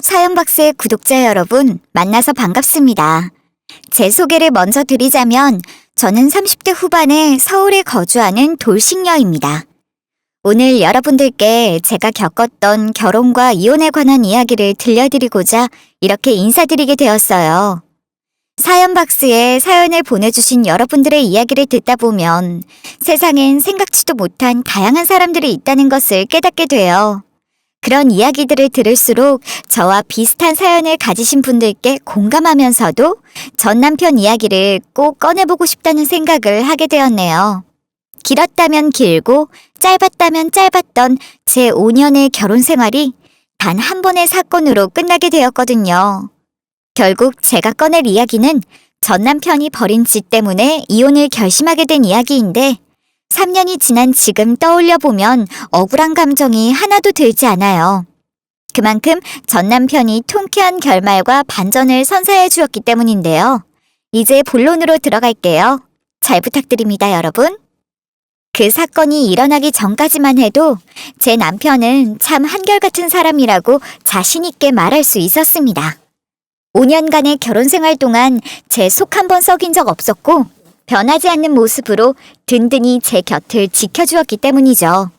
사연박스의 구독자 여러분, 만나서 반갑습니다. 제 소개를 먼저 드리자면 저는 30대 후반에 서울에 거주하는 돌싱녀입니다. 오늘 여러분들께 제가 겪었던 결혼과 이혼에 관한 이야기를 들려드리고자 이렇게 인사드리게 되었어요. 사연박스에 사연을 보내주신 여러분들의 이야기를 듣다 보면 세상엔 생각지도 못한 다양한 사람들이 있다는 것을 깨닫게 돼요. 그런 이야기들을 들을수록 저와 비슷한 사연을 가지신 분들께 공감하면서도 전 남편 이야기를 꼭 꺼내보고 싶다는 생각을 하게 되었네요. 길었다면 길고 짧았다면 짧았던 제 5년의 결혼 생활이 단 한 번의 사건으로 끝나게 되었거든요. 결국 제가 꺼낼 이야기는 전 남편이 벌인 짓 때문에 이혼을 결심하게 된 이야기인데 3년이 지난 지금 떠올려 보면 억울한 감정이 하나도 들지 않아요. 그만큼 전 남편이 통쾌한 결말과 반전을 선사해 주었기 때문인데요. 이제 본론으로 들어갈게요. 잘 부탁드립니다, 여러분. 그 사건이 일어나기 전까지만 해도 제 남편은 참 한결같은 사람이라고 자신 있게 말할 수 있었습니다. 5년간의 결혼 생활 동안 제 속 한 번 썩인 적 없었고 변하지 않는 모습으로 든든히 제 곁을 지켜주었기 때문이죠.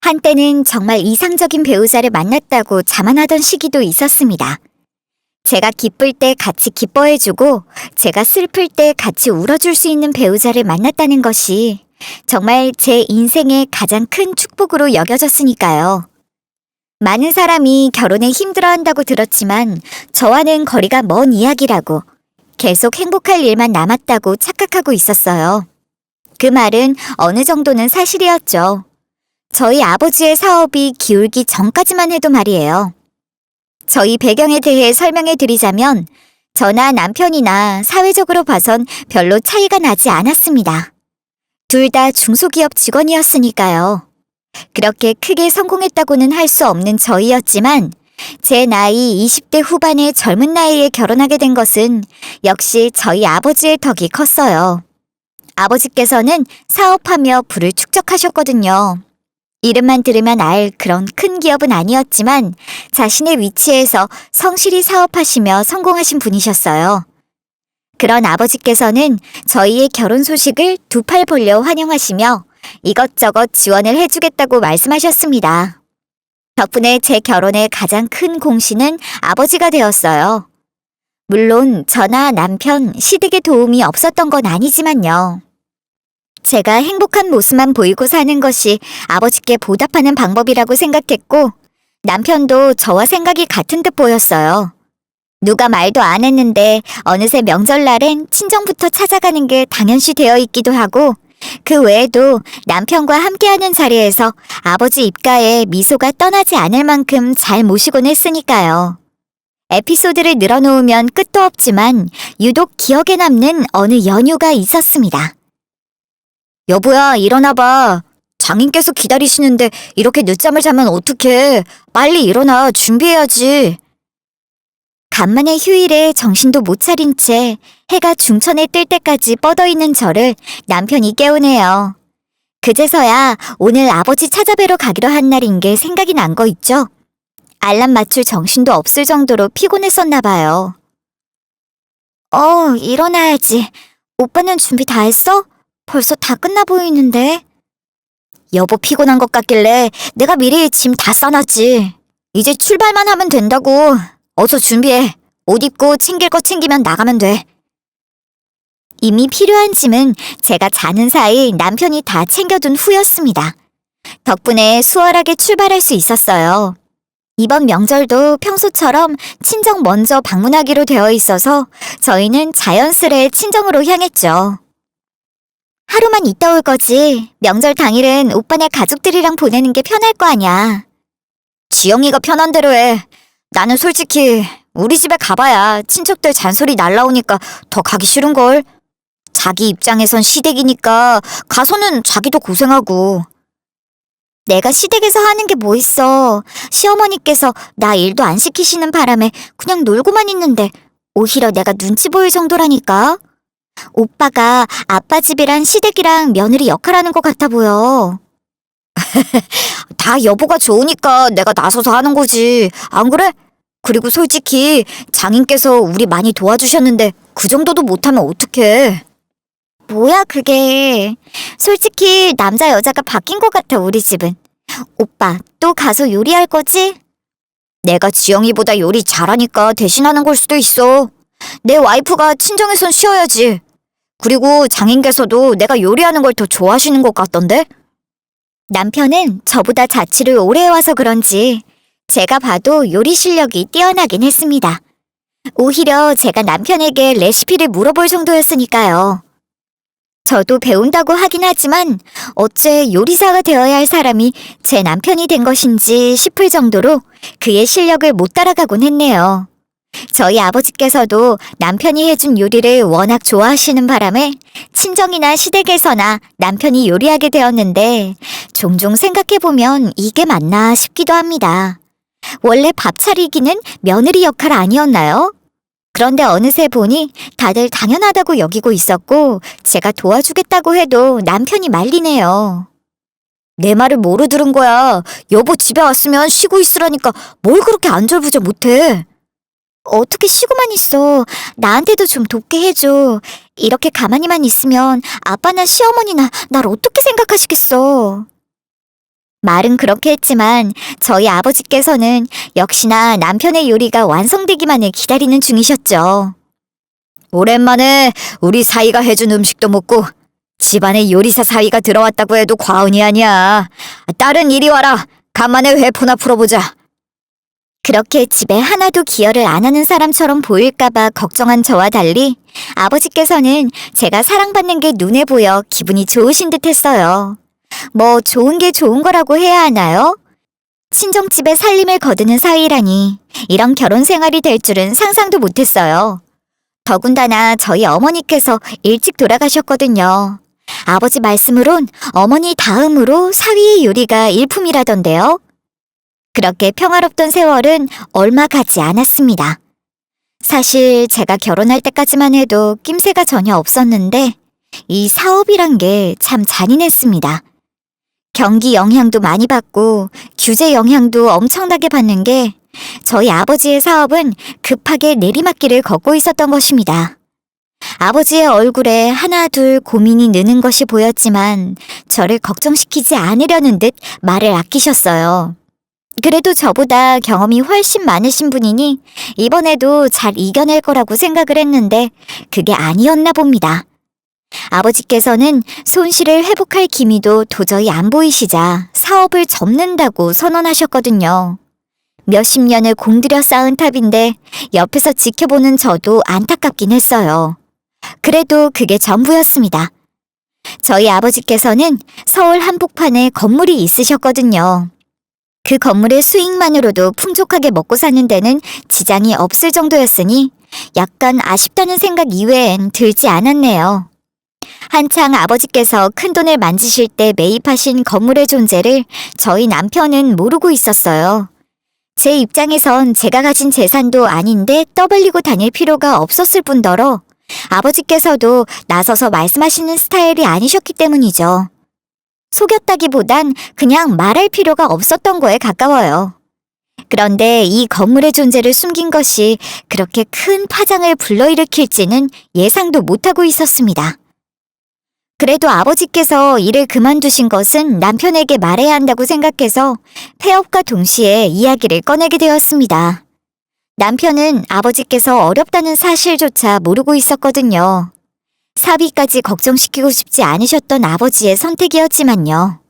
한때는 정말 이상적인 배우자를 만났다고 자만하던 시기도 있었습니다. 제가 기쁠 때 같이 기뻐해주고 제가 슬플 때 같이 울어줄 수 있는 배우자를 만났다는 것이 정말 제 인생의 가장 큰 축복으로 여겨졌으니까요. 많은 사람이 결혼에 힘들어한다고 들었지만 저와는 거리가 먼 이야기라고 계속 행복할 일만 남았다고 착각하고 있었어요. 그 말은 어느 정도는 사실이었죠. 저희 아버지의 사업이 기울기 전까지만 해도 말이에요. 저희 배경에 대해 설명해 드리자면 저나 남편이나 사회적으로 봐선 별로 차이가 나지 않았습니다. 둘 다 중소기업 직원이었으니까요. 그렇게 크게 성공했다고는 할 수 없는 저희였지만 제 나이 20대 후반의 젊은 나이에 결혼하게 된 것은 역시 저희 아버지의 덕이 컸어요. 아버지께서는 사업하며 부를 축적하셨거든요. 이름만 들으면 알 그런 큰 기업은 아니었지만 자신의 위치에서 성실히 사업하시며 성공하신 분이셨어요. 그런 아버지께서는 저희의 결혼 소식을 두 팔 벌려 환영하시며 이것저것 지원을 해주겠다고 말씀하셨습니다. 덕분에 제 결혼의 가장 큰 공신은 아버지가 되었어요. 물론 저나 남편, 시댁의 도움이 없었던 건 아니지만요. 제가 행복한 모습만 보이고 사는 것이 아버지께 보답하는 방법이라고 생각했고 남편도 저와 생각이 같은 듯 보였어요. 누가 말도 안 했는데 어느새 명절날엔 친정부터 찾아가는 게 당연시 되어 있기도 하고 그 외에도 남편과 함께하는 자리에서 아버지 입가에 미소가 떠나지 않을 만큼 잘 모시곤 했으니까요. 에피소드를 늘어놓으면 끝도 없지만 유독 기억에 남는 어느 연휴가 있었습니다. 여보야, 일어나봐. 장인께서 기다리시는데 이렇게 늦잠을 자면 어떡해. 빨리 일어나, 준비해야지. 간만에 휴일에 정신도 못 차린 채 해가 중천에 뜰 때까지 뻗어있는 저를 남편이 깨우네요. 그제서야 오늘 아버지 찾아뵈러 가기로 한 날인 게 생각이 난 거 있죠? 알람 맞출 정신도 없을 정도로 피곤했었나 봐요. 일어나야지. 오빠는 준비 다 했어? 벌써 다 끝나 보이는데. 여보 피곤한 것 같길래 내가 미리 짐 다 싸놨지. 이제 출발만 하면 된다고. 어서 준비해. 옷 입고 챙길 거 챙기면 나가면 돼. 이미 필요한 짐은 제가 자는 사이 남편이 다 챙겨둔 후였습니다. 덕분에 수월하게 출발할 수 있었어요. 이번 명절도 평소처럼 친정 먼저 방문하기로 되어 있어서 저희는 자연스레 친정으로 향했죠. 하루만 있다 올 거지. 명절 당일은 오빠네 가족들이랑 보내는 게 편할 거 아냐. 지영이가 편한 대로 해. 나는 솔직히 우리 집에 가봐야 친척들 잔소리 날라오니까 더 가기 싫은걸. 자기 입장에선 시댁이니까 가서는 자기도 고생하고. 내가 시댁에서 하는 게 뭐 있어. 시어머니께서 나 일도 안 시키시는 바람에 그냥 놀고만 있는데 오히려 내가 눈치 보일 정도라니까. 오빠가 아빠 집이란 시댁이랑 며느리 역할하는 것 같아 보여. 다 여보가 좋으니까 내가 나서서 하는 거지. 안 그래? 그리고 솔직히 장인께서 우리 많이 도와주셨는데 그 정도도 못하면 어떡해. 뭐야 그게. 솔직히 남자 여자가 바뀐 것 같아 우리 집은. 오빠 또 가서 요리할 거지? 내가 지영이보다 요리 잘하니까 대신하는 걸 수도 있어. 내 와이프가 친정에선 쉬어야지. 그리고 장인께서도 내가 요리하는 걸 더 좋아하시는 것 같던데? 남편은 저보다 자취를 오래 해와서 그런지 제가 봐도 요리 실력이 뛰어나긴 했습니다. 오히려 제가 남편에게 레시피를 물어볼 정도였으니까요. 저도 배운다고 하긴 하지만 어째 요리사가 되어야 할 사람이 제 남편이 된 것인지 싶을 정도로 그의 실력을 못 따라가곤 했네요. 저희 아버지께서도 남편이 해준 요리를 워낙 좋아하시는 바람에 친정이나 시댁에서나 남편이 요리하게 되었는데 종종 생각해보면 이게 맞나 싶기도 합니다. 원래 밥 차리기는 며느리 역할 아니었나요? 그런데 어느새 보니 다들 당연하다고 여기고 있었고 제가 도와주겠다고 해도 남편이 말리네요. 내 말을 뭐로 들은 거야. 여보 집에 왔으면 쉬고 있으라니까 뭘 그렇게 안절부절 못해. 어떻게 쉬고만 있어. 나한테도 좀 돕게 해줘. 이렇게 가만히만 있으면 아빠나 시어머니나 날 어떻게 생각하시겠어. 말은 그렇게 했지만 저희 아버지께서는 역시나 남편의 요리가 완성되기만을 기다리는 중이셨죠. 오랜만에 우리 사위가 해준 음식도 먹고 집안에 요리사 사위가 들어왔다고 해도 과언이 아니야. 딸은 이리 와라. 간만에 회포나 풀어보자. 그렇게 집에 하나도 기여를 안 하는 사람처럼 보일까봐 걱정한 저와 달리 아버지께서는 제가 사랑받는 게 눈에 보여 기분이 좋으신 듯 했어요. 뭐 좋은 게 좋은 거라고 해야 하나요? 친정집에 살림을 거두는 사위라니 이런 결혼 생활이 될 줄은 상상도 못했어요. 더군다나 저희 어머니께서 일찍 돌아가셨거든요. 아버지 말씀으론 어머니 다음으로 사위의 요리가 일품이라던데요. 그렇게 평화롭던 세월은 얼마 가지 않았습니다. 사실 제가 결혼할 때까지만 해도 낌새가 전혀 없었는데 이 사업이란 게 참 잔인했습니다. 경기 영향도 많이 받고 규제 영향도 엄청나게 받는 게 저희 아버지의 사업은 급하게 내리막길을 걷고 있었던 것입니다. 아버지의 얼굴에 하나 둘 고민이 느는 것이 보였지만 저를 걱정시키지 않으려는 듯 말을 아끼셨어요. 그래도 저보다 경험이 훨씬 많으신 분이니 이번에도 잘 이겨낼 거라고 생각을 했는데 그게 아니었나 봅니다. 아버지께서는 손실을 회복할 기미도 도저히 안 보이시자 사업을 접는다고 선언하셨거든요. 몇십 년을 공들여 쌓은 탑인데 옆에서 지켜보는 저도 안타깝긴 했어요. 그래도 그게 전부였습니다. 저희 아버지께서는 서울 한복판에 건물이 있으셨거든요. 그 건물의 수익만으로도 풍족하게 먹고 사는 데는 지장이 없을 정도였으니 약간 아쉽다는 생각 이외엔 들지 않았네요. 한창 아버지께서 큰돈을 만지실 때 매입하신 건물의 존재를 저희 남편은 모르고 있었어요. 제 입장에선 제가 가진 재산도 아닌데 떠벌리고 다닐 필요가 없었을 뿐더러 아버지께서도 나서서 말씀하시는 스타일이 아니셨기 때문이죠. 속였다기보단 그냥 말할 필요가 없었던 거에 가까워요. 그런데 이 건물의 존재를 숨긴 것이 그렇게 큰 파장을 불러일으킬지는 예상도 못하고 있었습니다. 그래도 아버지께서 일을 그만두신 것은 남편에게 말해야 한다고 생각해서 폐업과 동시에 이야기를 꺼내게 되었습니다. 남편은 아버지께서 어렵다는 사실조차 모르고 있었거든요. 사비까지 걱정시키고 싶지 않으셨던 아버지의 선택이었지만요.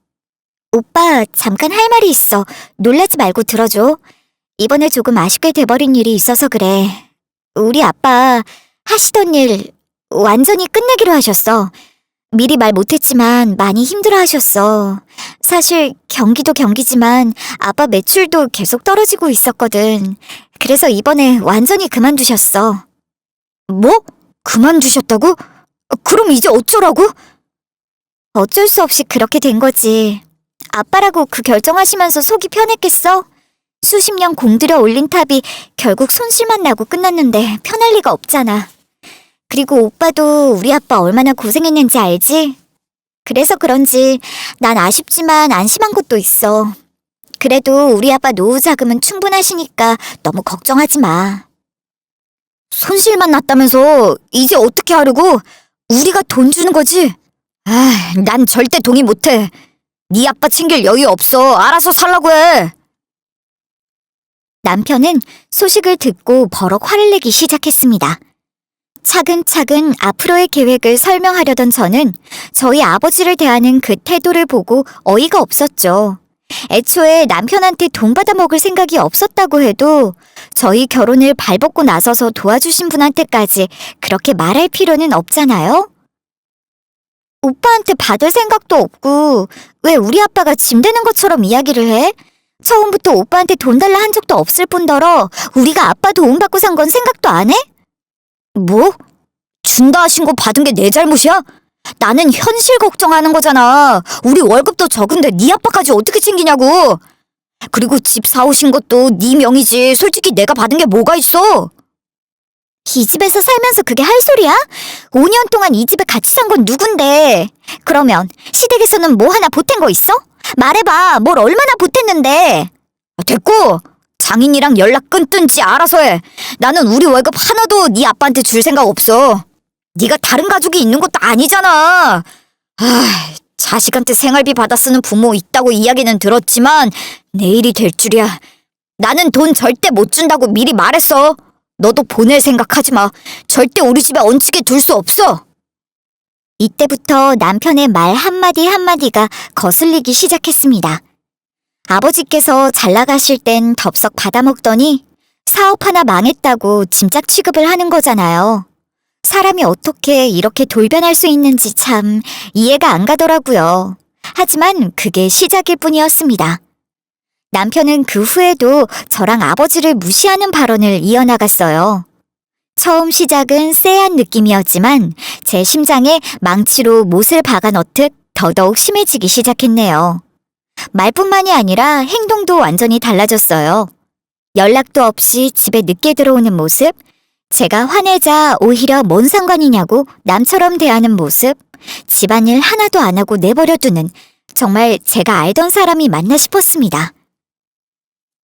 오빠, 잠깐 할 말이 있어. 놀라지 말고 들어줘. 이번에 조금 아쉽게 돼버린 일이 있어서 그래. 우리 아빠 하시던 일 완전히 끝내기로 하셨어. 미리 말 못했지만 많이 힘들어하셨어. 사실 경기도 경기지만 아빠 매출도 계속 떨어지고 있었거든. 그래서 이번에 완전히 그만두셨어. 뭐? 그만두셨다고? 그럼 이제 어쩌라고? 어쩔 수 없이 그렇게 된 거지. 아빠라고 그 결정하시면서 속이 편했겠어? 수십 년 공들여 올린 탑이 결국 손실만 나고 끝났는데 편할 리가 없잖아. 그리고 오빠도 우리 아빠 얼마나 고생했는지 알지? 그래서 그런지 난 아쉽지만 안심한 것도 있어. 그래도 우리 아빠 노후 자금은 충분하시니까 너무 걱정하지 마. 손실만 났다면서 이제 어떻게 하려고? 우리가 돈 주는 거지? 난 절대 동의 못해. 네 아빠 챙길 여유 없어. 알아서 살라고 해. 남편은 소식을 듣고 버럭 화를 내기 시작했습니다. 차근차근 앞으로의 계획을 설명하려던 저는 저희 아버지를 대하는 그 태도를 보고 어이가 없었죠. 애초에 남편한테 돈 받아 먹을 생각이 없었다고 해도 저희 결혼을 발벗고 나서서 도와주신 분한테까지 그렇게 말할 필요는 없잖아요? 오빠한테 받을 생각도 없고 왜 우리 아빠가 짐 되는 것처럼 이야기를 해? 처음부터 오빠한테 돈 달라 한 적도 없을 뿐더러 우리가 아빠 도움받고 산 건 생각도 안 해? 뭐? 준다 하신 거 받은 게 내 잘못이야? 나는 현실 걱정하는 거잖아. 우리 월급도 적은데 네 아빠까지 어떻게 챙기냐고. 그리고 집 사오신 것도 네 명이지. 솔직히 내가 받은 게 뭐가 있어? 이 집에서 살면서 그게 할 소리야? 5년 동안 이 집에 같이 산 건 누군데? 그러면 시댁에서는 뭐 하나 보탠 거 있어? 말해봐. 뭘 얼마나 보탰는데? 됐고. 장인이랑 연락 끊든지 알아서 해. 나는 우리 월급 하나도 네 아빠한테 줄 생각 없어. 네가 다른 가족이 있는 것도 아니잖아. 자식한테 생활비 받아 쓰는 부모 있다고 이야기는 들었지만 내일이 될 줄이야. 나는 돈 절대 못 준다고 미리 말했어. 너도 보낼 생각하지 마. 절대 우리 집에 얹히게 둘 수 없어. 이때부터 남편의 말 한마디 한마디가 거슬리기 시작했습니다. 아버지께서 잘 나가실 땐 덥석 받아먹더니 사업 하나 망했다고 짐짝 취급을 하는 거잖아요. 사람이 어떻게 이렇게 돌변할 수 있는지 참 이해가 안 가더라고요. 하지만 그게 시작일 뿐이었습니다. 남편은 그 후에도 저랑 아버지를 무시하는 발언을 이어나갔어요. 처음 시작은 쎄한 느낌이었지만 제 심장에 망치로 못을 박아 넣듯 더더욱 심해지기 시작했네요. 말뿐만이 아니라 행동도 완전히 달라졌어요. 연락도 없이 집에 늦게 들어오는 모습, 제가 화내자 오히려 뭔 상관이냐고 남처럼 대하는 모습, 집안일 하나도 안 하고 내버려두는 정말 제가 알던 사람이 맞나 싶었습니다.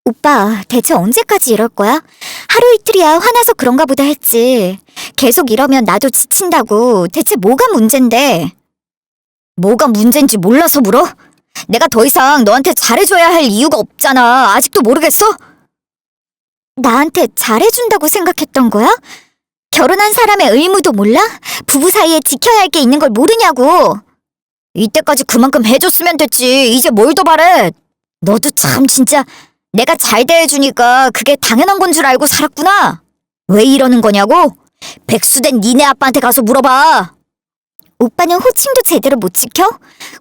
오빠, 대체 언제까지 이럴 거야? 하루 이틀이야 화나서 그런가 보다 했지. 계속 이러면 나도 지친다고. 대체 뭐가 문젠데? 뭐가 문젠지 몰라서 물어? 내가 더 이상 너한테 잘해줘야 할 이유가 없잖아. 아직도 모르겠어? 나한테 잘해준다고 생각했던 거야? 결혼한 사람의 의무도 몰라? 부부 사이에 지켜야 할 게 있는 걸 모르냐고. 이때까지 그만큼 해줬으면 됐지. 이제 뭘 더 바래. 너도 참 진짜 내가 잘 대해주니까 그게 당연한 건 줄 알고 살았구나. 왜 이러는 거냐고? 백수된 니네 아빠한테 가서 물어봐. 오빠는 호칭도 제대로 못 지켜?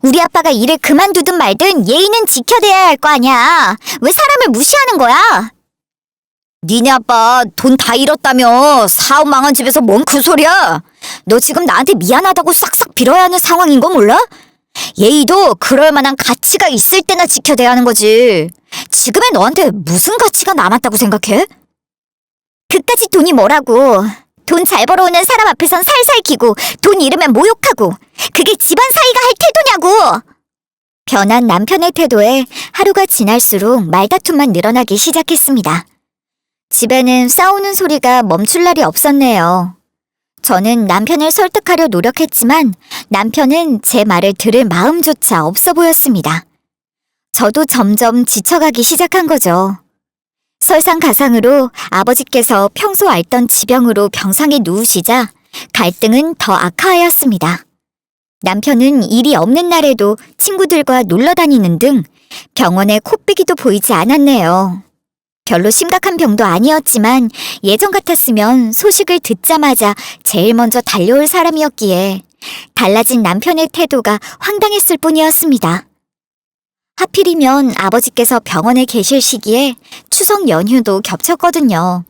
우리 아빠가 일을 그만두든 말든 예의는 지켜내야 할 거 아니야. 왜 사람을 무시하는 거야? 니네 아빠 돈 다 잃었다며. 사업 망한 집에서 뭔 큰 소리야. 너 지금 나한테 미안하다고 싹싹 빌어야 하는 상황인 거 몰라? 예의도 그럴 만한 가치가 있을 때나 지켜내야 하는 거지. 지금의 너한테 무슨 가치가 남았다고 생각해? 그까짓 돈이 뭐라고. 돈 잘 벌어오는 사람 앞에선 살살 기고 돈 잃으면 모욕하고 그게 집안 사이가 할 태도냐고. 변한 남편의 태도에 하루가 지날수록 말다툼만 늘어나기 시작했습니다. 집에는 싸우는 소리가 멈출 날이 없었네요. 저는 남편을 설득하려 노력했지만 남편은 제 말을 들을 마음조차 없어 보였습니다. 저도 점점 지쳐가기 시작한 거죠. 설상가상으로 아버지께서 평소 앓던 지병으로 병상에 누우시자 갈등은 더 악화하였습니다. 남편은 일이 없는 날에도 친구들과 놀러 다니는 등 병원에 코빼기도 보이지 않았네요. 별로 심각한 병도 아니었지만 예전 같았으면 소식을 듣자마자 제일 먼저 달려올 사람이었기에 달라진 남편의 태도가 황당했을 뿐이었습니다. 하필이면 아버지께서 병원에 계실 시기에 추석 연휴도 겹쳤거든요.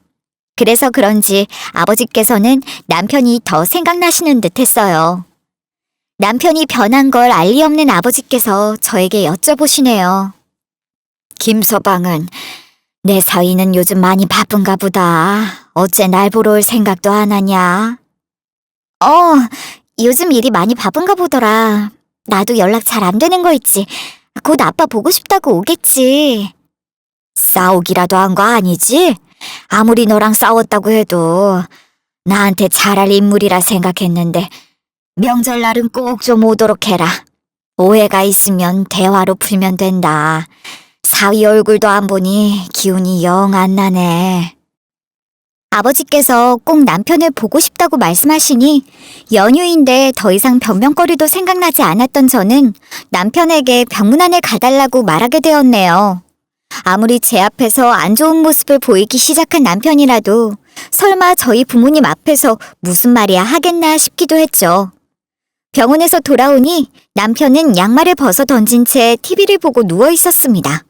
그래서 그런지 아버지께서는 남편이 더 생각나시는 듯 했어요. 남편이 변한 걸 알 리 없는 아버지께서 저에게 여쭤보시네요. 김서방은 내 사위는 요즘 많이 바쁜가 보다. 어째 날 보러 올 생각도 안 하냐? 요즘 일이 많이 바쁜가 보더라. 나도 연락 잘 안 되는 거 있지. 곧 아빠 보고 싶다고 오겠지. 싸우기라도 한 거 아니지? 아무리 너랑 싸웠다고 해도 나한테 잘할 인물이라 생각했는데 명절날은 꼭 좀 오도록 해라. 오해가 있으면 대화로 풀면 된다. 사위 얼굴도 안 보니 기운이 영 안 나네. 아버지께서 꼭 남편을 보고 싶다고 말씀하시니 연휴인데 더 이상 변명거리도 생각나지 않았던 저는 남편에게 병문안을 가달라고 말하게 되었네요. 아무리 제 앞에서 안 좋은 모습을 보이기 시작한 남편이라도 설마 저희 부모님 앞에서 무슨 말이야 하겠나 싶기도 했죠. 병원에서 돌아오니 남편은 양말을 벗어 던진 채 TV를 보고 누워 있었습니다.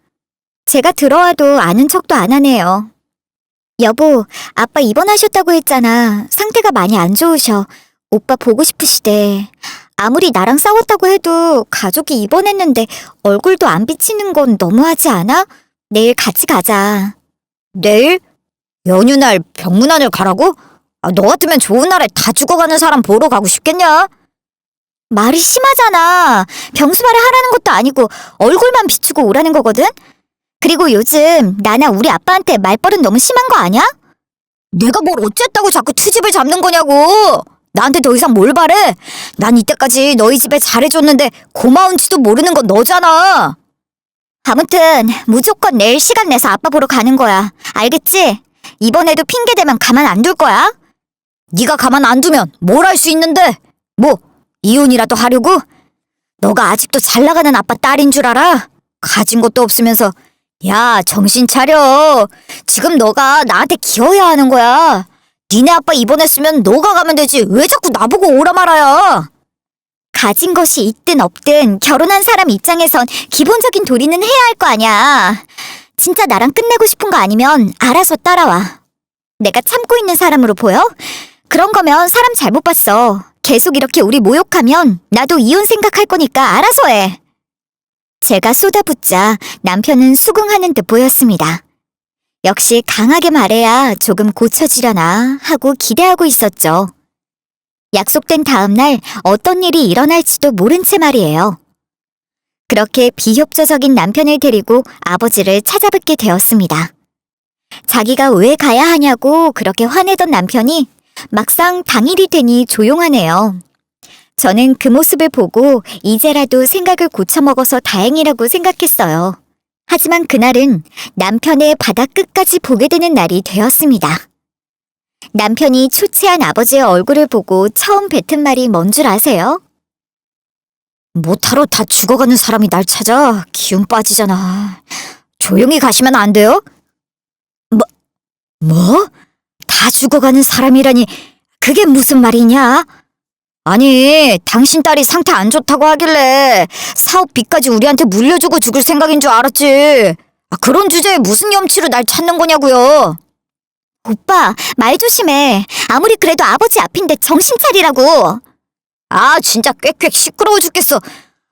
제가 들어와도 아는 척도 안 하네요. 여보, 아빠 입원하셨다고 했잖아. 상태가 많이 안 좋으셔. 오빠 보고 싶으시대. 아무리 나랑 싸웠다고 해도 가족이 입원했는데 얼굴도 안 비치는 건 너무하지 않아? 내일 같이 가자. 내일? 연휴날 병문안을 가라고? 너 같으면 좋은 날에 다 죽어가는 사람 보러 가고 싶겠냐? 말이 심하잖아. 병수발을 하라는 것도 아니고 얼굴만 비추고 오라는 거거든? 그리고 요즘 나나 우리 아빠한테 말버릇 너무 심한 거 아니야? 내가 뭘 어쨌다고 자꾸 트집을 잡는 거냐고. 나한테 더 이상 뭘 바래? 난 이때까지 너희 집에 잘해줬는데 고마운지도 모르는 건 너잖아. 아무튼 무조건 내일 시간 내서 아빠 보러 가는 거야. 알겠지? 이번에도 핑계대면 가만 안 둘 거야. 네가 가만 안 두면 뭘 할 수 있는데? 뭐 이혼이라도 하려고? 너가 아직도 잘 나가는 아빠 딸인 줄 알아? 가진 것도 없으면서. 야, 정신 차려. 지금 너가 나한테 기어야 하는 거야. 니네 아빠 입원했으면 너가 가면 되지. 왜 자꾸 나보고 오라 말아야. 가진 것이 있든 없든 결혼한 사람 입장에선 기본적인 도리는 해야 할 거 아니야. 진짜 나랑 끝내고 싶은 거 아니면 알아서 따라와. 내가 참고 있는 사람으로 보여? 그런 거면 사람 잘못 봤어. 계속 이렇게 우리 모욕하면 나도 이혼 생각할 거니까 알아서 해. 제가 쏟아붓자 남편은 수긍하는 듯 보였습니다. 역시 강하게 말해야 조금 고쳐지려나 하고 기대하고 있었죠. 약속된 다음 날 어떤 일이 일어날지도 모른 채 말이에요. 그렇게 비협조적인 남편을 데리고 아버지를 찾아뵙게 되었습니다. 자기가 왜 가야 하냐고 그렇게 화내던 남편이 막상 당일이 되니 조용하네요. 저는 그 모습을 보고 이제라도 생각을 고쳐먹어서 다행이라고 생각했어요. 하지만 그날은 남편의 바닥 끝까지 보게 되는 날이 되었습니다. 남편이 초췌한 아버지의 얼굴을 보고 처음 뱉은 말이 뭔 줄 아세요? 못하러 다 죽어가는 사람이 날 찾아. 기운 빠지잖아. 조용히 가시면 안 돼요? 뭐? 다 죽어가는 사람이라니 그게 무슨 말이냐? 아니, 당신 딸이 상태 안 좋다고 하길래 사업 빚까지 우리한테 물려주고 죽을 생각인 줄 알았지. 그런 주제에 무슨 염치로 날 찾는 거냐고요. 오빠, 말 조심해. 아무리 그래도 아버지 앞인데 정신 차리라고. 아, 진짜 꽥꽥 시끄러워 죽겠어.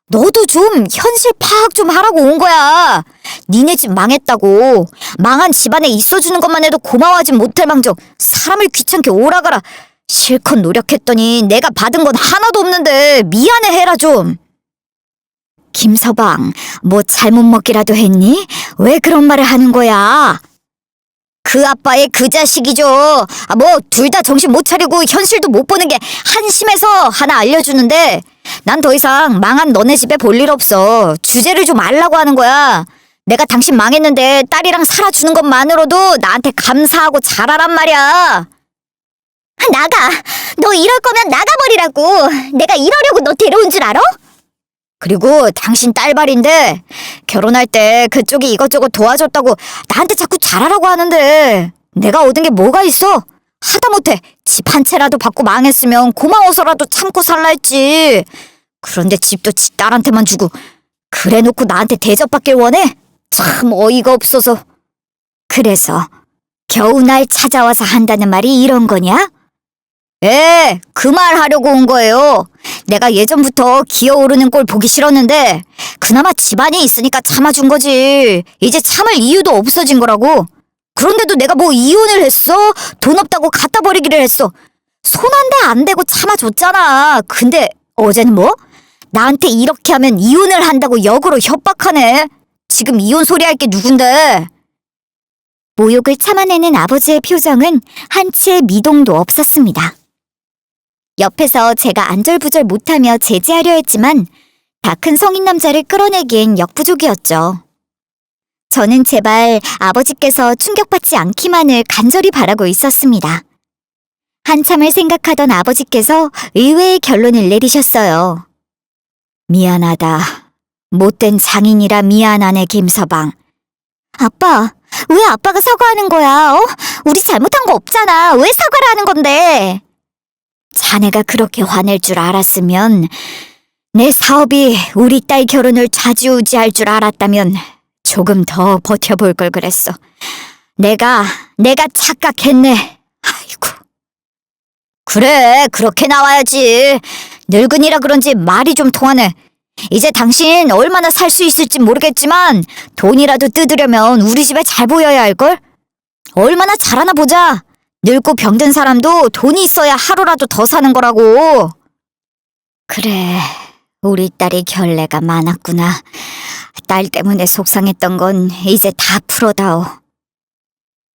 너도 좀 현실 파악 좀 하라고 온 거야. 니네 집 망했다고. 망한 집안에 있어주는 것만 해도 고마워하지 못할 망정 사람을 귀찮게 오라가라. 실컷 노력했더니 내가 받은 건 하나도 없는데 미안해 해라 좀. 김서방, 뭐 잘못 먹기라도 했니? 왜 그런 말을 하는 거야? 그 아빠의 그 자식이죠. 뭐 둘 다 정신 못 차리고 현실도 못 보는 게 한심해서 하나 알려주는데 난 더 이상 망한 너네 집에 볼 일 없어. 주제를 좀 알라고 하는 거야. 내가 당신 망했는데 딸이랑 살아주는 것만으로도 나한테 감사하고 잘하란 말이야. 나가! 너 이럴 거면 나가버리라고! 내가 이러려고 너 데려온 줄 알아? 그리고 당신 딸발인데 결혼할 때 그쪽이 이것저것 도와줬다고 나한테 자꾸 잘하라고 하는데 내가 얻은 게 뭐가 있어? 하다못해 집 한 채라도 받고 망했으면 고마워서라도 참고 살라 했지. 그런데 집도 지 딸한테만 주고 그래놓고 나한테 대접받길 원해? 참 어이가 없어서. 그래서 겨우 날 찾아와서 한다는 말이 이런 거냐? 그 말 하려고 온 거예요. 내가 예전부터 기어오르는 꼴 보기 싫었는데 그나마 집안이 있으니까 참아준 거지. 이제 참을 이유도 없어진 거라고. 그런데도 내가 뭐 이혼을 했어? 돈 없다고 갖다 버리기를 했어. 손 한 대 안 대고 참아줬잖아. 근데 어제는 뭐? 나한테 이렇게 하면 이혼을 한다고 역으로 협박하네. 지금 이혼 소리 할 게 누군데? 모욕을 참아내는 아버지의 표정은 한치의 미동도 없었습니다. 옆에서 제가 안절부절 못하며 제지하려 했지만 다 큰 성인 남자를 끌어내기엔 역부족이었죠. 저는 제발 아버지께서 충격받지 않기만을 간절히 바라고 있었습니다. 한참을 생각하던 아버지께서 의외의 결론을 내리셨어요. 미안하다. 못된 장인이라 미안하네, 김서방. 아빠, 왜 아빠가 사과하는 거야? 우리 잘못한 거 없잖아. 왜 사과를 하는 건데? 자네가 그렇게 화낼 줄 알았으면 내 사업이 우리 딸 결혼을 좌지우지할 줄 알았다면 조금 더 버텨볼 걸 그랬어. 내가 착각했네. 아이고. 그래, 그렇게 나와야지. 늙은이라 그런지 말이 좀 통하네. 이제 당신 얼마나 살 수 있을지 모르겠지만 돈이라도 뜯으려면 우리 집에 잘 보여야 할걸? 얼마나 잘하나 보자. 늙고 병든 사람도 돈이 있어야 하루라도 더 사는 거라고. 그래, 우리 딸이 결례가 많았구나. 딸 때문에 속상했던 건 이제 다 풀어다오.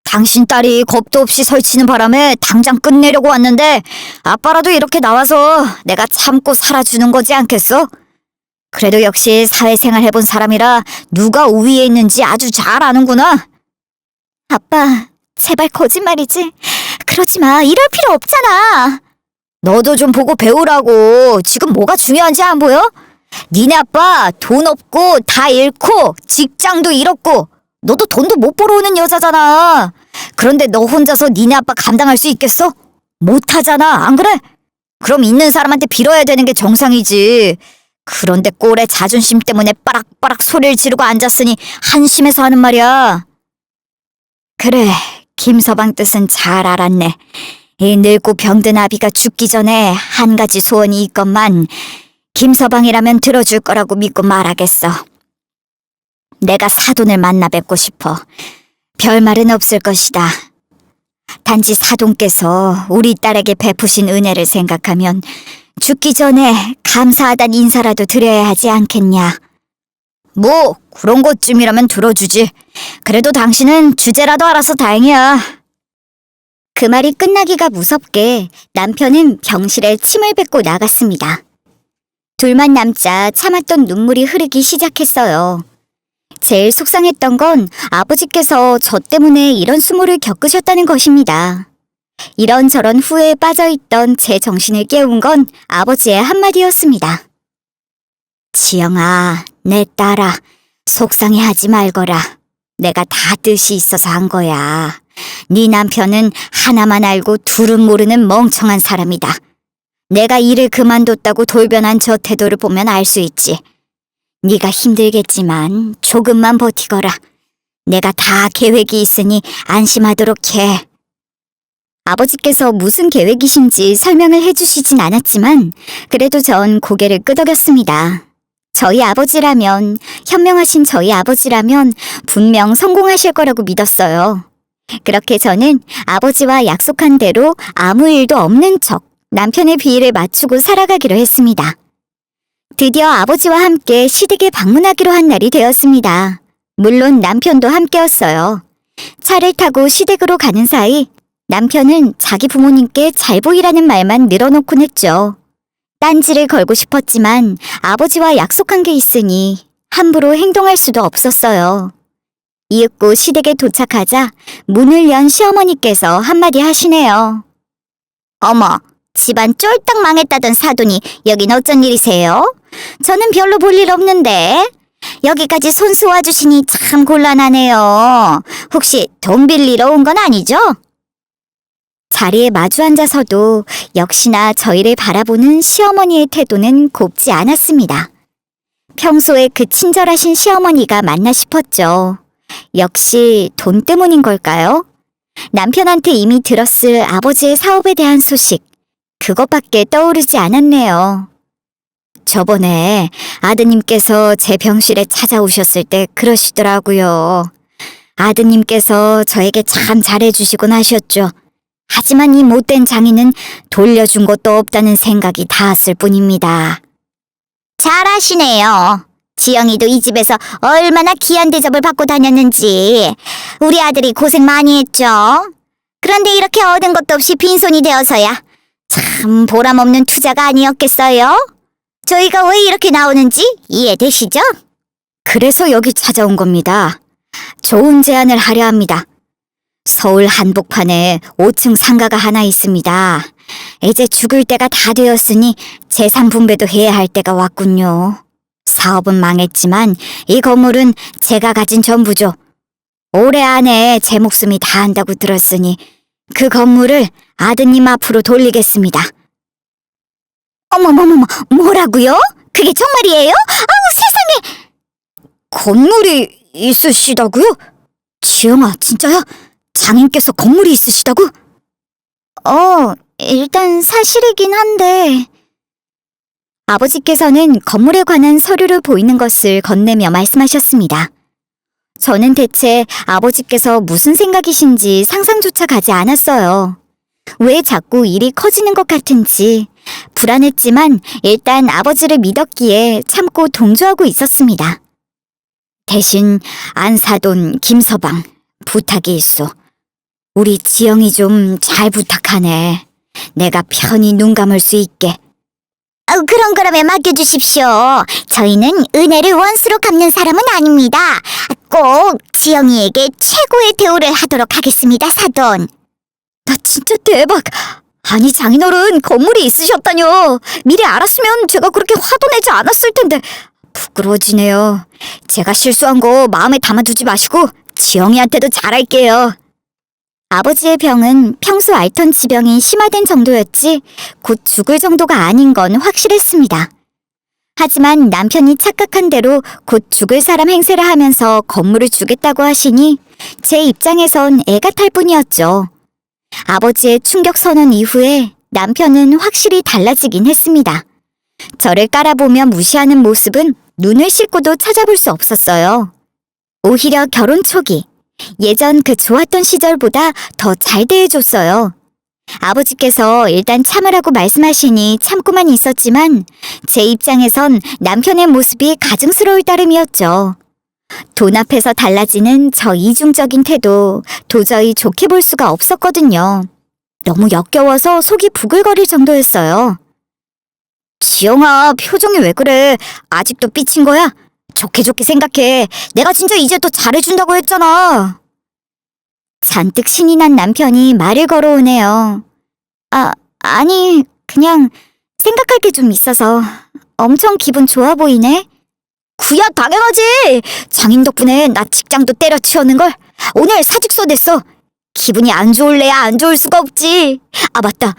당신 딸이 겁도 없이 설치는 바람에 당장 끝내려고 왔는데 아빠라도 이렇게 나와서 내가 참고 살아주는 거지 않겠어? 그래도 역시 사회생활 해본 사람이라 누가 우위에 있는지 아주 잘 아는구나. 아빠, 제발 거짓말이지. 그러지 마. 이럴 필요 없잖아. 너도 좀 보고 배우라고. 지금 뭐가 중요한지 안 보여? 니네 아빠 돈 없고 다 잃고 직장도 잃었고 너도 돈도 못 벌어오는 여자잖아. 그런데 너 혼자서 니네 아빠 감당할 수 있겠어? 못하잖아. 안 그래? 그럼 있는 사람한테 빌어야 되는 게 정상이지. 그런데 꼴에 자존심 때문에 빠락빠락 소리를 지르고 앉았으니 한심해서 하는 말이야. 그래, 김서방 뜻은 잘 알았네. 이 늙고 병든 아비가 죽기 전에 한 가지 소원이 있건만 김서방이라면 들어줄 거라고 믿고 말하겠어. 내가 사돈을 만나 뵙고 싶어. 별말은 없을 것이다. 단지 사돈께서 우리 딸에게 베푸신 은혜를 생각하면 죽기 전에 감사하단 인사라도 드려야 하지 않겠냐. 뭐 그런 것쯤이라면 들어주지. 그래도 당신은 주제라도 알아서 다행이야. 그 말이 끝나기가 무섭게 남편은 병실에 침을 뱉고 나갔습니다. 둘만 남자 참았던 눈물이 흐르기 시작했어요. 제일 속상했던 건 아버지께서 저 때문에 이런 수모를 겪으셨다는 것입니다. 이런저런 후회에 빠져있던 제 정신을 깨운 건 아버지의 한마디였습니다. 지영아, 내 딸아, 속상해하지 말거라. 내가 다 뜻이 있어서 한 거야. 네 남편은 하나만 알고 둘은 모르는 멍청한 사람이다. 내가 일을 그만뒀다고 돌변한 저 태도를 보면 알 수 있지. 네가 힘들겠지만 조금만 버티거라. 내가 다 계획이 있으니 안심하도록 해. 아버지께서 무슨 계획이신지 설명을 해주시진 않았지만 그래도 전 고개를 끄덕였습니다. 저희 아버지라면, 현명하신 저희 아버지라면 분명 성공하실 거라고 믿었어요. 그렇게 저는 아버지와 약속한 대로 아무 일도 없는 척 남편의 비위를 맞추고 살아가기로 했습니다. 드디어 아버지와 함께 시댁에 방문하기로 한 날이 되었습니다. 물론 남편도 함께였어요. 차를 타고 시댁으로 가는 사이 남편은 자기 부모님께 잘 보이라는 말만 늘어놓곤 했죠. 딴지를 걸고 싶었지만 아버지와 약속한 게 있으니 함부로 행동할 수도 없었어요. 이윽고 시댁에 도착하자 문을 연 시어머니께서 한마디 하시네요. 어머, 집안 쫄딱 망했다던 사돈이 여긴 어쩐 일이세요? 저는 별로 볼 일 없는데. 여기까지 손수 와주시니 참 곤란하네요. 혹시 돈 빌리러 온 건 아니죠? 자리에 마주 앉아서도 역시나 저희를 바라보는 시어머니의 태도는 곱지 않았습니다. 평소에 그 친절하신 시어머니가 맞나 싶었죠. 역시 돈 때문인 걸까요? 남편한테 이미 들었을 아버지의 사업에 대한 소식, 그것밖에 떠오르지 않았네요. 저번에 아드님께서 제 병실에 찾아오셨을 때 그러시더라고요. 아드님께서 저에게 참 잘해주시곤 하셨죠. 하지만 이 못된 장인은 돌려준 것도 없다는 생각이 닿았을 뿐입니다. 잘하시네요. 지영이도 이 집에서 얼마나 귀한 대접을 받고 다녔는지 우리 아들이 고생 많이 했죠. 그런데 이렇게 얻은 것도 없이 빈손이 되어서야 참 보람없는 투자가 아니었겠어요? 저희가 왜 이렇게 나오는지 이해되시죠? 그래서 여기 찾아온 겁니다. 좋은 제안을 하려 합니다. 서울 한복판에 5층 상가가 하나 있습니다. 이제 죽을 때가 다 되었으니 재산 분배도 해야 할 때가 왔군요. 사업은 망했지만 이 건물은 제가 가진 전부죠. 올해 안에 제 목숨이 다 한다고 들었으니 그 건물을 아드님 앞으로 돌리겠습니다. 어머머머머, 뭐라고요? 그게 정말이에요? 아우, 세상에! 건물이 있으시다고요? 지영아, 진짜야? 장인께서 건물이 있으시다고? 일단 사실이긴 한데... 아버지께서는 건물에 관한 서류를 보이는 것을 건네며 말씀하셨습니다. 저는 대체 아버지께서 무슨 생각이신지 상상조차 가지 않았어요. 왜 자꾸 일이 커지는 것 같은지 불안했지만 일단 아버지를 믿었기에 참고 동조하고 있었습니다. 대신 안사돈 김서방 부탁이 있어. 우리 지영이 좀 잘 부탁하네. 내가 편히 눈 감을 수 있게. 그럼 그러면 맡겨주십시오. 저희는 은혜를 원수로 갚는 사람은 아닙니다. 꼭 지영이에게 최고의 대우를 하도록 하겠습니다, 사돈. 나 진짜 대박. 아니, 장인어른 건물이 있으셨다뇨. 미리 알았으면 제가 그렇게 화도 내지 않았을 텐데. 부끄러워지네요. 제가 실수한 거 마음에 담아두지 마시고 지영이한테도 잘할게요. 아버지의 병은 평소 앓던 지병이 심화된 정도였지 곧 죽을 정도가 아닌 건 확실했습니다. 하지만 남편이 착각한 대로 곧 죽을 사람 행세를 하면서 건물을 주겠다고 하시니 제 입장에선 애가 탈 뿐이었죠. 아버지의 충격 선언 이후에 남편은 확실히 달라지긴 했습니다. 저를 깔아보며 무시하는 모습은 눈을 씻고도 찾아볼 수 없었어요. 오히려 결혼 초기, 예전 그 좋았던 시절보다 더 잘 대해줬어요. 아버지께서 일단 참으라고 말씀하시니 참고만 있었지만 제 입장에선 남편의 모습이 가증스러울 따름이었죠. 돈 앞에서 달라지는 저 이중적인 태도 도저히 좋게 볼 수가 없었거든요. 너무 역겨워서 속이 부글거릴 정도였어요. 지영아, 표정이 왜 그래? 아직도 삐친 거야? 좋게 생각해. 내가 진짜 이제 더 잘해준다고 했잖아. 잔뜩 신이 난 남편이 말을 걸어오네요. 아니, 그냥 생각할 게 좀 있어서 엄청 기분 좋아 보이네. 구야, 당연하지. 장인 덕분에 나 직장도 때려치웠는걸. 오늘 사직서 냈어. 기분이 안 좋을래야 안 좋을 수가 없지. 아, 맞다.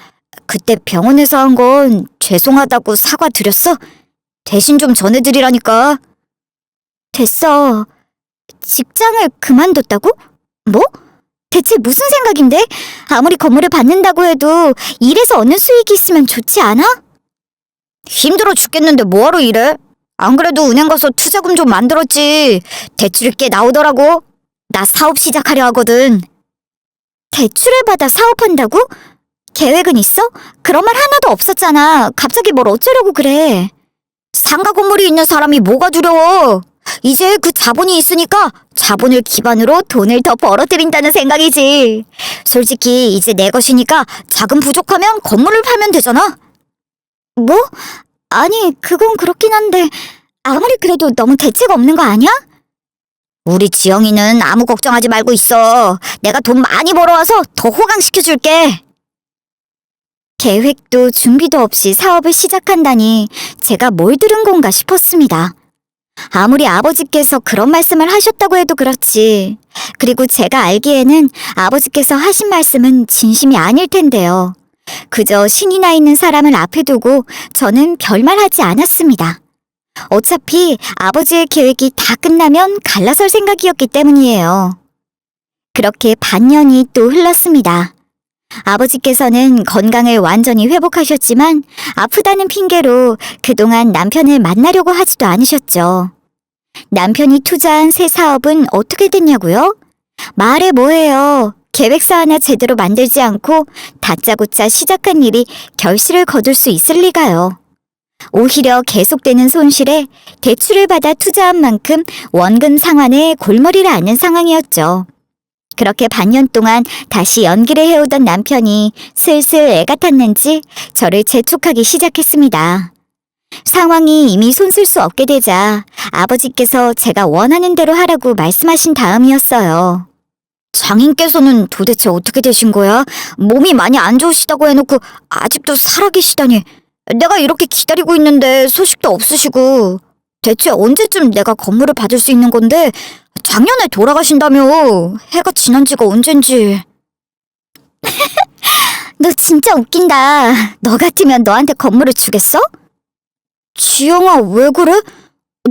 그때 병원에서 한 건 죄송하다고 사과드렸어? 대신 좀 전해드리라니까. 됐어. 직장을 그만뒀다고? 뭐? 대체 무슨 생각인데? 아무리 건물을 받는다고 해도 일에서 얻는 수익이 있으면 좋지 않아? 힘들어 죽겠는데 뭐하러 일해? 안 그래도 은행 가서 투자금 좀 만들었지. 대출이 꽤 나오더라고. 나 사업 시작하려 하거든. 대출을 받아 사업한다고? 계획은 있어? 그런 말 하나도 없었잖아. 갑자기 뭘 어쩌려고 그래. 상가 건물이 있는 사람이 뭐가 두려워. 이제 그 자본이 있으니까 자본을 기반으로 돈을 더 벌어들인다는 생각이지. 솔직히 이제 내 것이니까 자금 부족하면 건물을 팔면 되잖아. 뭐? 아니, 그건 그렇긴 한데 아무리 그래도 너무 대책 없는 거 아니야? 우리 지영이는 아무 걱정하지 말고 있어. 내가 돈 많이 벌어와서 더 호강시켜줄게. 계획도 준비도 없이 사업을 시작한다니 제가 뭘 들은 건가 싶었습니다. 아무리 아버지께서 그런 말씀을 하셨다고 해도 그렇지. 그리고 제가 알기에는 아버지께서 하신 말씀은 진심이 아닐 텐데요. 그저 신이 나 있는 사람을 앞에 두고 저는 별말 하지 않았습니다. 어차피 아버지의 계획이 다 끝나면 갈라설 생각이었기 때문이에요. 그렇게 반년이 또 흘렀습니다. 아버지께서는 건강을 완전히 회복하셨지만 아프다는 핑계로 그동안 남편을 만나려고 하지도 않으셨죠. 남편이 투자한 새 사업은 어떻게 됐냐고요? 말해 뭐해요. 계획서 하나 제대로 만들지 않고 다짜고짜 시작한 일이 결실을 거둘 수 있을 리가요. 오히려 계속되는 손실에 대출을 받아 투자한 만큼 원금 상환에 골머리를 앓는 상황이었죠. 그렇게 반년 동안 다시 연기를 해오던 남편이 슬슬 애가 탔는지 저를 재촉하기 시작했습니다. 상황이 이미 손쓸 수 없게 되자 아버지께서 제가 원하는 대로 하라고 말씀하신 다음이었어요. 장인께서는 도대체 어떻게 되신 거야? 몸이 많이 안 좋으시다고 해놓고 아직도 살아계시다니. 내가 이렇게 기다리고 있는데 소식도 없으시고. 대체 언제쯤 내가 건물을 받을 수 있는 건데 작년에 돌아가신다며. 해가 지난 지가 언젠지. 너 진짜 웃긴다. 너 같으면 너한테 건물을 주겠어? 지영아, 왜 그래?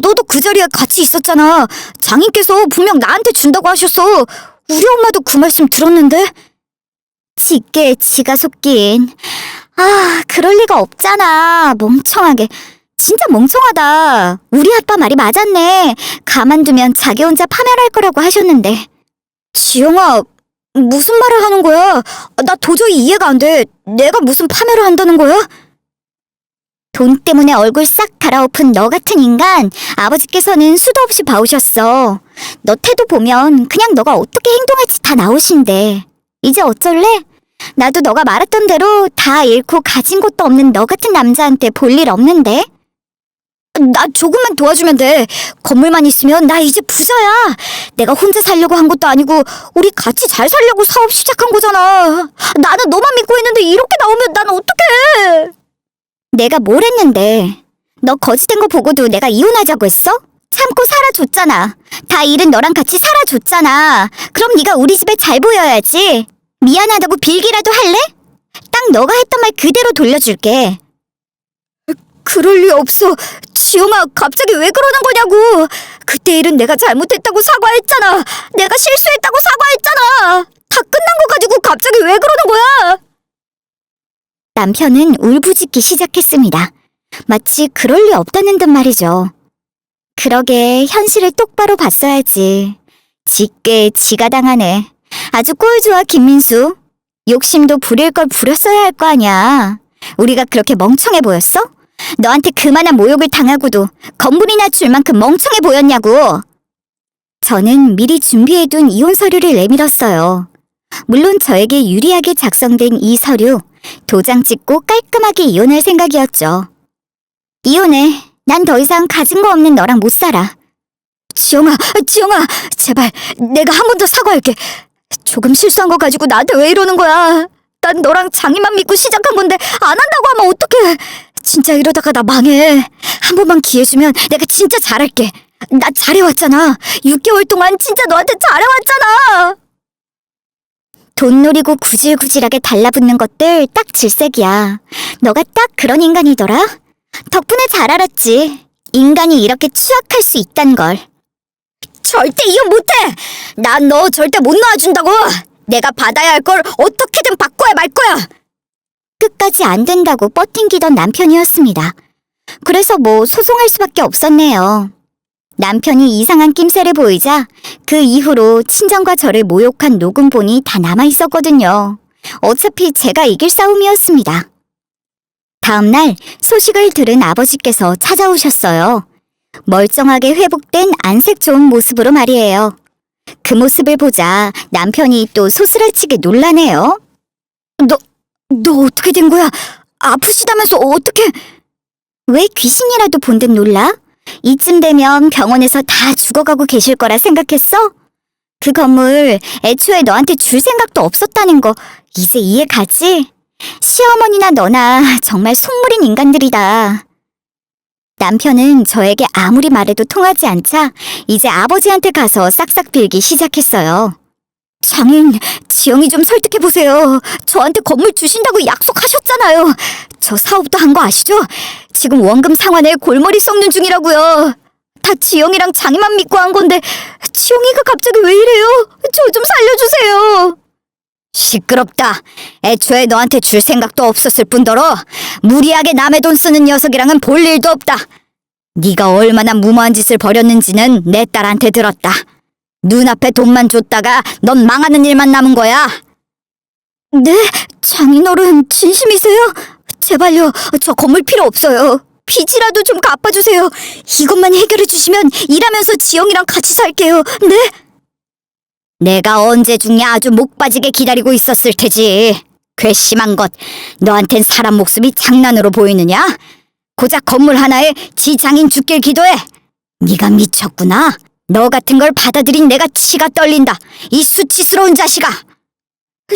너도 그 자리에 같이 있었잖아. 장인께서 분명 나한테 준다고 하셨어. 우리 엄마도 그 말씀 들었는데. 지게 지가 속긴. 아, 그럴 리가 없잖아. 멍청하게. 진짜 멍청하다. 우리 아빠 말이 맞았네. 가만두면 자기 혼자 파멸할 거라고 하셨는데. 지영아, 무슨 말을 하는 거야? 나 도저히 이해가 안 돼. 내가 무슨 파멸을 한다는 거야? 돈 때문에 얼굴 싹 갈아엎은 너 같은 인간, 아버지께서는 수도 없이 봐오셨어. 너 태도 보면 그냥 너가 어떻게 행동할지 다 나오신대. 이제 어쩔래? 나도 너가 말했던 대로 다 잃고 가진 것도 없는 너 같은 남자한테 볼 일 없는데? 나 조금만 도와주면 돼. 건물만 있으면 나 이제 부자야. 내가 혼자 살려고 한 것도 아니고 우리 같이 잘 살려고 사업 시작한 거잖아. 나는 너만 믿고 있는데 이렇게 나오면 난 어떡해. 내가 뭘 했는데? 너 거지된 거 보고도 내가 이혼하자고 했어? 참고 살아줬잖아. 다 잃은 너랑 같이 살아줬잖아. 그럼 네가 우리 집에 잘 보여야지. 미안하다고 빌기라도 할래? 딱 너가 했던 말 그대로 돌려줄게. 그럴 리 없어. 지영아, 갑자기 왜 그러는 거냐고. 그때 일은 내가 잘못했다고 사과했잖아. 내가 실수했다고 사과했잖아. 다 끝난 거 가지고 갑자기 왜 그러는 거야? 남편은 울부짖기 시작했습니다. 마치 그럴 리 없다는 듯 말이죠. 그러게 현실을 똑바로 봤어야지. 지께 지가 당하네. 아주 꼴 좋아, 김민수. 욕심도 부릴 걸 부렸어야 할 거 아니야. 우리가 그렇게 멍청해 보였어? 너한테 그만한 모욕을 당하고도 건물이나 줄 만큼 멍청해 보였냐고. 저는 미리 준비해둔 이혼 서류를 내밀었어요. 물론 저에게 유리하게 작성된 이 서류, 도장 찍고 깔끔하게 이혼할 생각이었죠. 이혼해. 난 더 이상 가진 거 없는 너랑 못 살아. 지영아, 제발 내가 한 번 더 사과할게. 조금 실수한 거 가지고 나한테 왜 이러는 거야? 난 너랑 장인만 믿고 시작한 건데 안 한다고 하면 어떡해. 진짜 이러다가 나 망해. 한 번만 기회 주면 내가 진짜 잘할게. 나 잘해왔잖아. 6개월 동안 진짜 너한테 잘해왔잖아. 돈 노리고 구질구질하게 달라붙는 것들 딱 질색이야. 너가 딱 그런 인간이더라. 덕분에 잘 알았지. 인간이 이렇게 추악할 수 있단 걸. 절대 이혼 못해. 난 너 절대 못 놓아준다고. 내가 받아야 할 걸 어떻게든 바꿔야 말 거야. 끝까지 안 된다고 뻗팅기던 남편이었습니다. 그래서 뭐 소송할 수밖에 없었네요. 남편이 이상한 낌새를 보이자 그 이후로 친정과 저를 모욕한 녹음본이 다 남아있었거든요. 어차피 제가 이길 싸움이었습니다. 다음날 소식을 들은 아버지께서 찾아오셨어요. 멀쩡하게 회복된 안색 좋은 모습으로 말이에요. 그 모습을 보자 남편이 또 소스라치게 놀라네요. 너 어떻게 된 거야? 아프시다면서 어떻게... 왜 귀신이라도 본 듯 놀라? 이쯤 되면 병원에서 다 죽어가고 계실 거라 생각했어? 그 건물 애초에 너한테 줄 생각도 없었다는 거 이제 이해 가지? 시어머니나 너나 정말 속물인 인간들이다. 남편은 저에게 아무리 말해도 통하지 않자 이제 아버지한테 가서 싹싹 빌기 시작했어요. 장인, 지영이 좀 설득해보세요. 저한테 건물 주신다고 약속하셨잖아요. 저 사업도 한 거 아시죠? 지금 원금 상환에 골머리 썩는 중이라고요. 다 지영이랑 장인만 믿고 한 건데 지영이가 갑자기 왜 이래요? 저 좀 살려주세요. 시끄럽다. 애초에 너한테 줄 생각도 없었을 뿐더러 무리하게 남의 돈 쓰는 녀석이랑은 볼 일도 없다. 네가 얼마나 무모한 짓을 벌였는지는 내 딸한테 들었다. 눈앞에 돈만 줬다가 넌 망하는 일만 남은 거야. 네? 장인어른 진심이세요? 제발요. 저 건물 필요 없어요. 빚이라도 좀 갚아주세요. 이것만 해결해 주시면 일하면서 지영이랑 같이 살게요. 네? 내가 언제 죽냐 아주 목 빠지게 기다리고 있었을 테지. 괘씸한 것. 너한텐 사람 목숨이 장난으로 보이느냐? 고작 건물 하나에 지장인 죽길 기도해. 네가 미쳤구나. 너 같은 걸 받아들인 내가 치가 떨린다. 이 수치스러운 자식아.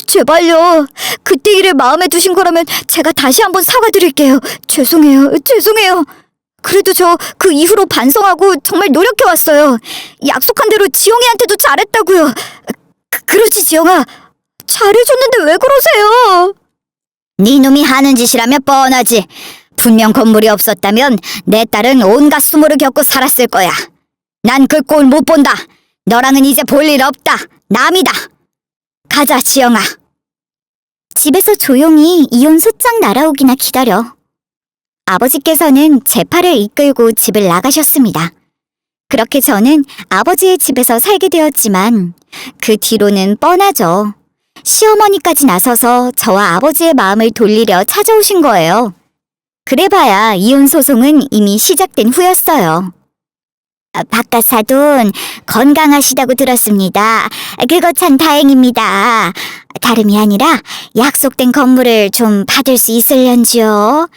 제발요. 그때 일을 마음에 두신 거라면 제가 다시 한번 사과드릴게요. 죄송해요. 그래도 저 그 이후로 반성하고 정말 노력해왔어요. 약속한 대로 지영이한테도 잘했다고요. 그렇지 지영아. 잘해줬는데 왜 그러세요? 네 놈이 하는 짓이라면 뻔하지. 분명 건물이 없었다면 내 딸은 온갖 수모를 겪고 살았을 거야. 난 그 꼴 못 본다. 너랑은 이제 볼 일 없다. 남이다. 가자 지영아. 집에서 조용히 이혼 소장 날아오기나 기다려. 아버지께서는 제 팔을 이끌고 집을 나가셨습니다. 그렇게 저는 아버지의 집에서 살게 되었지만 그 뒤로는 뻔하죠. 시어머니까지 나서서 저와 아버지의 마음을 돌리려 찾아오신 거예요. 그래봐야 이혼 소송은 이미 시작된 후였어요. 박가사돈 건강하시다고 들었습니다. 그거 참 다행입니다. 다름이 아니라 약속된 건물을 좀 받을 수 있을련지요.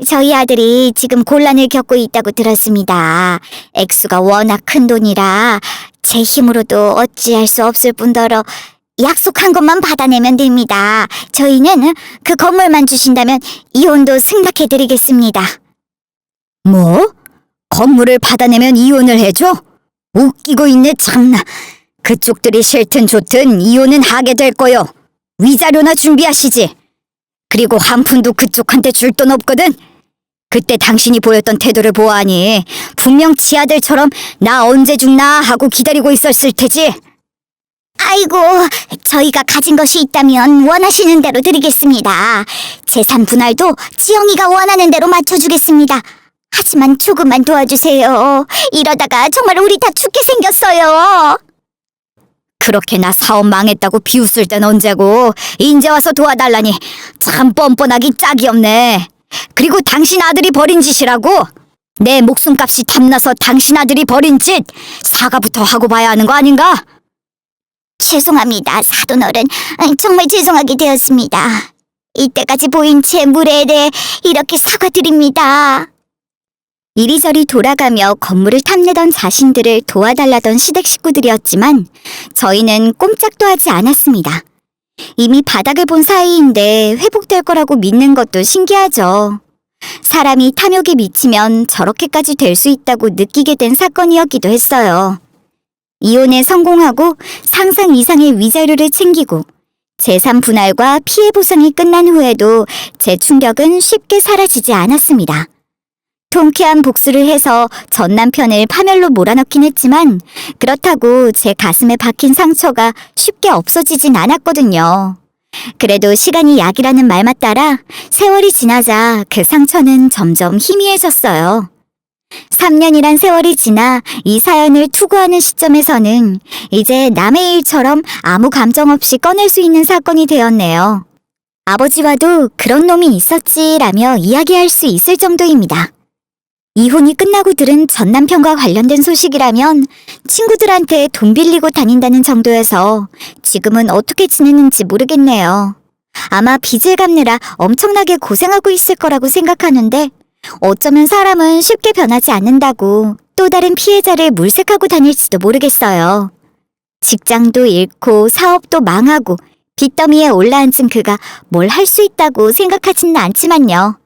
저희 아들이 지금 곤란을 겪고 있다고 들었습니다. 액수가 워낙 큰 돈이라 제 힘으로도 어찌할 수 없을 뿐더러 약속한 것만 받아내면 됩니다. 저희는 그 건물만 주신다면 이혼도 승낙해드리겠습니다. 뭐? 건물을 받아내면 이혼을 해줘? 웃기고 있네 참나. 그쪽들이 싫든 좋든 이혼은 하게 될 거요. 위자료나 준비하시지. 그리고 한 푼도 그쪽한테 줄 돈 없거든. 그때 당신이 보였던 태도를 보아하니 분명 지아들처럼 나 언제 죽나 하고 기다리고 있었을 테지. 아이고, 저희가 가진 것이 있다면 원하시는 대로 드리겠습니다. 재산 분할도 지영이가 원하는 대로 맞춰주겠습니다. 하지만 조금만 도와주세요. 이러다가 정말 우리 다 죽게 생겼어요. 그렇게 나 사업 망했다고 비웃을 땐 언제고 인제 와서 도와달라니 참 뻔뻔하기 짝이 없네. 그리고 당신 아들이 벌인 짓이라고. 내 목숨값이 탐나서 당신 아들이 벌인 짓 사과부터 하고 봐야 하는 거 아닌가? 죄송합니다, 사돈어른. 정말 죄송하게 되었습니다. 이때까지 보인 제 무례에 이렇게 사과드립니다. 이리저리 돌아가며 건물을 탐내던 자신들을 도와달라던 시댁 식구들이었지만 저희는 꼼짝도 하지 않았습니다. 이미 바닥을 본 사이인데 회복될 거라고 믿는 것도 신기하죠. 사람이 탐욕에 미치면 저렇게까지 될 수 있다고 느끼게 된 사건이었기도 했어요. 이혼에 성공하고 상상 이상의 위자료를 챙기고 재산 분할과 피해 보상이 끝난 후에도 제 충격은 쉽게 사라지지 않았습니다. 통쾌한 복수를 해서 전 남편을 파멸로 몰아넣긴 했지만 그렇다고 제 가슴에 박힌 상처가 쉽게 없어지진 않았거든요. 그래도 시간이 약이라는 말만 따라 세월이 지나자 그 상처는 점점 희미해졌어요. 3년이란 세월이 지나 이 사연을 투구하는 시점에서는 이제 남의 일처럼 아무 감정 없이 꺼낼 수 있는 사건이 되었네요. 아버지와도 그런 놈이 있었지라며 이야기할 수 있을 정도입니다. 이혼이 끝나고 들은 전 남편과 관련된 소식이라면 친구들한테 돈 빌리고 다닌다는 정도여서 지금은 어떻게 지내는지 모르겠네요. 아마 빚을 갚느라 엄청나게 고생하고 있을 거라고 생각하는데 어쩌면 사람은 쉽게 변하지 않는다고 또 다른 피해자를 물색하고 다닐지도 모르겠어요. 직장도 잃고 사업도 망하고 빚더미에 올라앉은 그가 뭘 할 수 있다고 생각하지는 않지만요.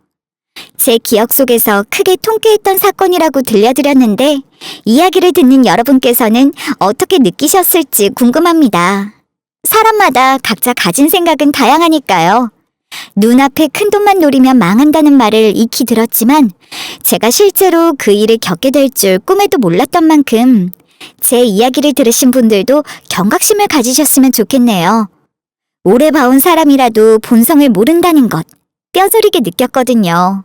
제 기억 속에서 크게 통쾌했던 사건이라고 들려드렸는데 이야기를 듣는 여러분께서는 어떻게 느끼셨을지 궁금합니다. 사람마다 각자 가진 생각은 다양하니까요. 눈앞에 큰돈만 노리면 망한다는 말을 익히 들었지만 제가 실제로 그 일을 겪게 될 줄 꿈에도 몰랐던 만큼 제 이야기를 들으신 분들도 경각심을 가지셨으면 좋겠네요. 오래 봐온 사람이라도 본성을 모른다는 것 뼈저리게 느꼈거든요.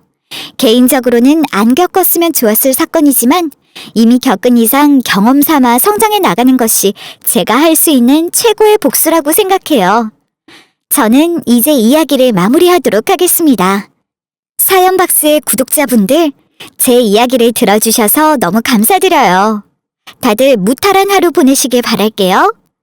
개인적으로는 안 겪었으면 좋았을 사건이지만 이미 겪은 이상 경험 삼아 성장해 나가는 것이 제가 할 수 있는 최고의 복수라고 생각해요. 저는 이제 이야기를 마무리하도록 하겠습니다. 사연박스의 구독자분들, 제 이야기를 들어주셔서 너무 감사드려요. 다들 무탈한 하루 보내시길 바랄게요.